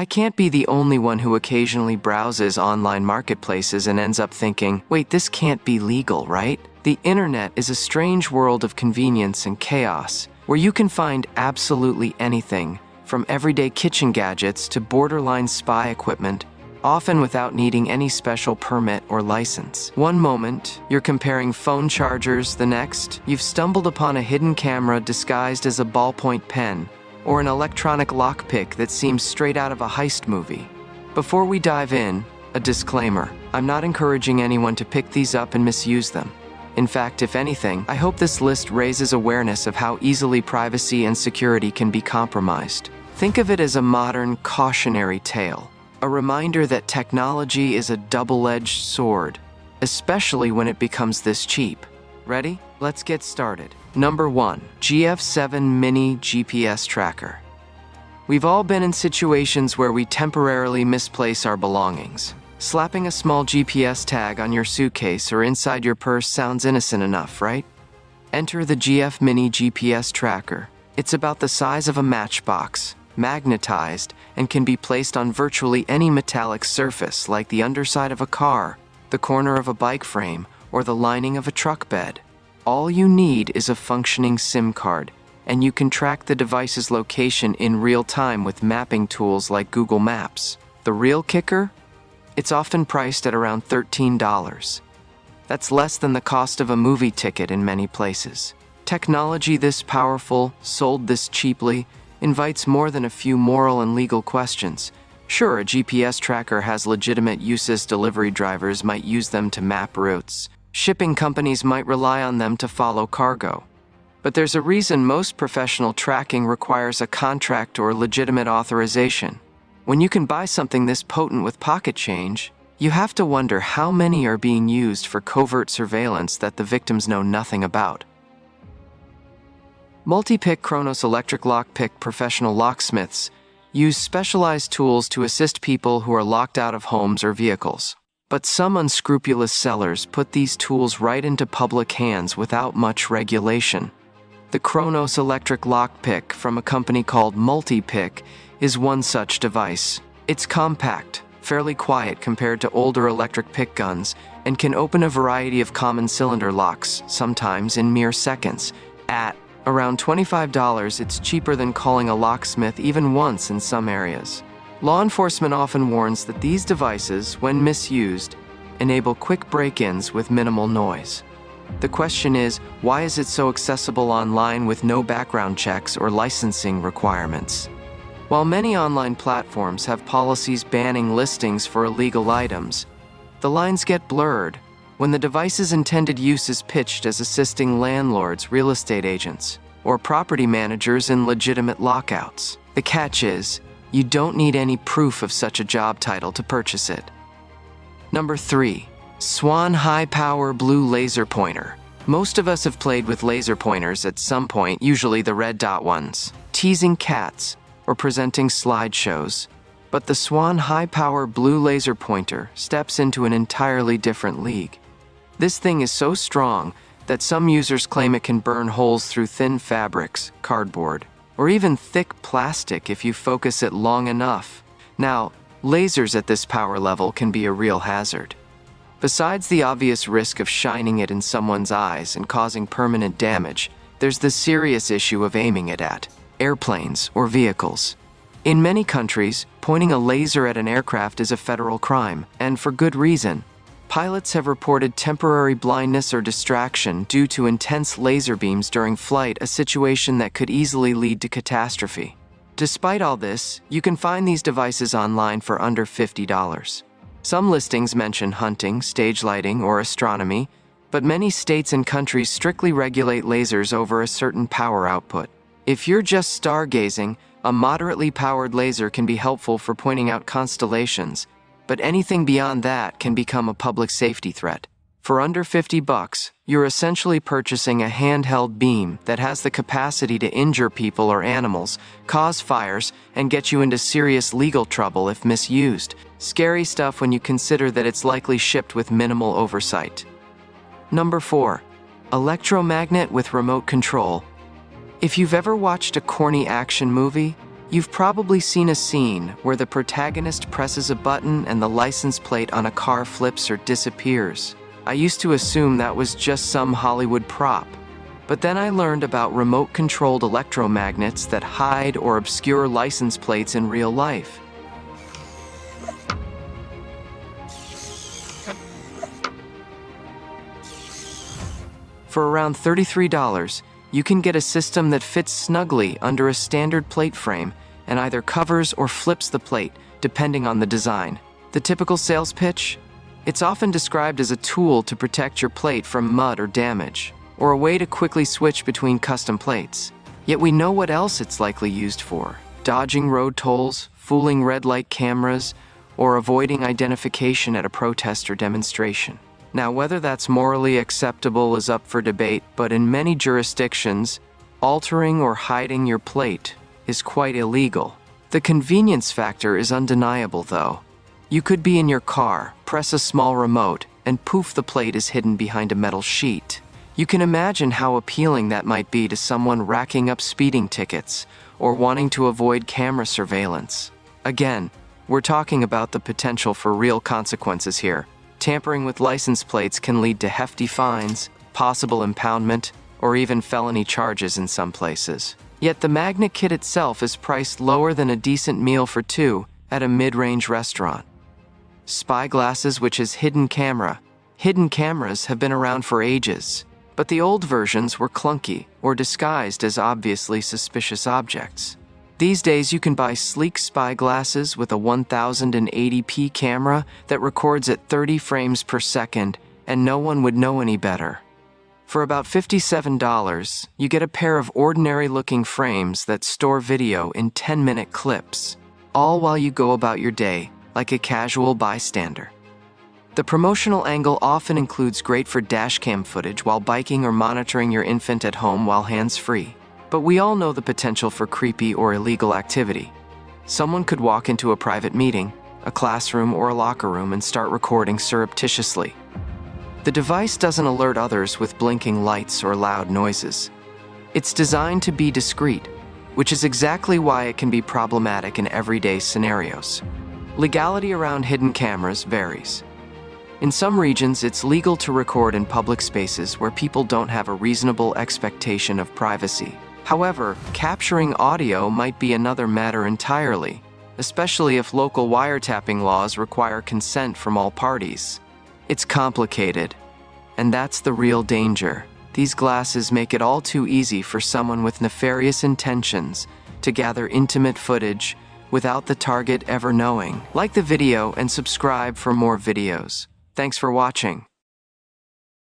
I can't be the only one who occasionally browses online marketplaces and ends up thinking, wait, this can't be legal, right? The internet is a strange world of convenience and chaos, where you can find absolutely anything, from everyday kitchen gadgets to borderline spy equipment, often without needing any special permit or license. One moment, you're comparing phone chargers, the next, you've stumbled upon a hidden camera disguised as a ballpoint pen, or an electronic lockpick that seems straight out of a heist movie. Before we dive in, a disclaimer. I'm not encouraging anyone to pick these up and misuse them. In fact, if anything, I hope this list raises awareness of how easily privacy and security can be compromised. Think of it as a modern cautionary tale, a reminder that technology is a double-edged sword, especially when it becomes this cheap. Ready? Let's get started. Number 1. GF7 Mini GPS Tracker. We've all been in situations where we temporarily misplace our belongings. Slapping a small GPS tag on your suitcase or inside your purse sounds innocent enough, right? Enter the GF Mini GPS Tracker. It's about the size of a matchbox, magnetized, and can be placed on virtually any metallic surface like the underside of a car, the corner of a bike frame, or the lining of a truck bed. All you need is a functioning SIM card, and you can track the device's location in real time with mapping tools like Google Maps. The real kicker? It's often priced at around $13. That's less than the cost of a movie ticket in many places. Technology this powerful, sold this cheaply, invites more than a few moral and legal questions. Sure, a GPS tracker has legitimate uses. Delivery drivers might use them to map routes. Shipping companies might rely on them to follow cargo. But there's a reason most professional tracking requires a contract or legitimate authorization. When you can buy something this potent with pocket change, you have to wonder how many are being used for covert surveillance that the victims know nothing about. Multi-pick Chronos electric lockpick. Professional locksmiths use specialized tools to assist people who are locked out of homes or vehicles. But some unscrupulous sellers put these tools right into public hands without much regulation. The Chronos electric lockpick from a company called Multi-Pick is one such device. It's compact, fairly quiet compared to older electric pick guns, and can open a variety of common cylinder locks, sometimes in mere seconds. At around $25, it's cheaper than calling a locksmith even once in some areas. Law enforcement often warns that these devices, when misused, enable quick break-ins with minimal noise. The question is, why is it so accessible online with no background checks or licensing requirements? While many online platforms have policies banning listings for illegal items, the lines get blurred when the device's intended use is pitched as assisting landlords, real estate agents, or property managers in legitimate lockouts. The catch is, you don't need any proof of such a job title to purchase it. Number 3. Swan high-power blue laser pointer. Most of us have played with laser pointers at some point, usually the red dot ones, teasing cats or presenting slideshows. But the Swan high-power blue laser pointer steps into an entirely different league. This thing is so strong that some users claim it can burn holes through thin fabrics, cardboard, or even thick plastic if you focus it long enough. Now, lasers at this power level can be a real hazard. Besides the obvious risk of shining it in someone's eyes and causing permanent damage, there's the serious issue of aiming it at airplanes or vehicles. In many countries, pointing a laser at an aircraft is a federal crime, and for good reason. Pilots have reported temporary blindness or distraction due to intense laser beams during flight, a situation that could easily lead to catastrophe. Despite all this, you can find these devices online for under $50. Some listings mention hunting, stage lighting, or astronomy, but many states and countries strictly regulate lasers over a certain power output. If you're just stargazing, a moderately powered laser can be helpful for pointing out constellations, but anything beyond that can become a public safety threat. For under $50, you're essentially purchasing a handheld beam that has the capacity to injure people or animals, cause fires, and get you into serious legal trouble if misused. Scary stuff when you consider that it's likely shipped with minimal oversight. Number 4. Electromagnet with remote control. If you've ever watched a corny action movie, You've probably seen a scene where the protagonist presses a button and the license plate on a car flips or disappears. I used to assume that was just some Hollywood prop. But then I learned about remote-controlled electromagnets that hide or obscure license plates in real life. For around $33, you can get a system that fits snugly under a standard plate frame and either covers or flips the plate, depending on the design. The typical sales pitch? It's often described as a tool to protect your plate from mud or damage, or a way to quickly switch between custom plates. Yet we know what else it's likely used for: dodging road tolls, fooling red light cameras, or avoiding identification at a protest or demonstration. Now, whether that's morally acceptable is up for debate, but in many jurisdictions, altering or hiding your plate is quite illegal. The convenience factor is undeniable, though. You could be in your car, press a small remote, and poof, the plate is hidden behind a metal sheet. You can imagine how appealing that might be to someone racking up speeding tickets or wanting to avoid camera surveillance. Again, we're talking about the potential for real consequences here. Tampering with license plates can lead to hefty fines, possible impoundment, or even felony charges in some places. Yet the magnet kit itself is priced lower than a decent meal for two at a mid-range restaurant. Spyglasses, which is hidden camera. Hidden cameras have been around for ages, but the old versions were clunky or disguised as obviously suspicious objects. These days, you can buy sleek spyglasses with a 1080p camera that records at 30 frames per second, and no one would know any better. For about $57, you get a pair of ordinary-looking frames that store video in 10-minute clips, all while you go about your day like a casual bystander. The promotional angle often includes great for dashcam footage while biking or monitoring your infant at home while hands-free. But we all know the potential for creepy or illegal activity. Someone could walk into a private meeting, a classroom, or a locker room and start recording surreptitiously. The device doesn't alert others with blinking lights or loud noises. It's designed to be discreet, which is exactly why it can be problematic in everyday scenarios. Legality around hidden cameras varies. In some regions, it's legal to record in public spaces where people don't have a reasonable expectation of privacy. However, capturing audio might be another matter entirely, especially if local wiretapping laws require consent from all parties. It's complicated, and that's the real danger. These glasses make it all too easy for someone with nefarious intentions to gather intimate footage without the target ever knowing. Like the video and subscribe for more videos. Thanks for watching.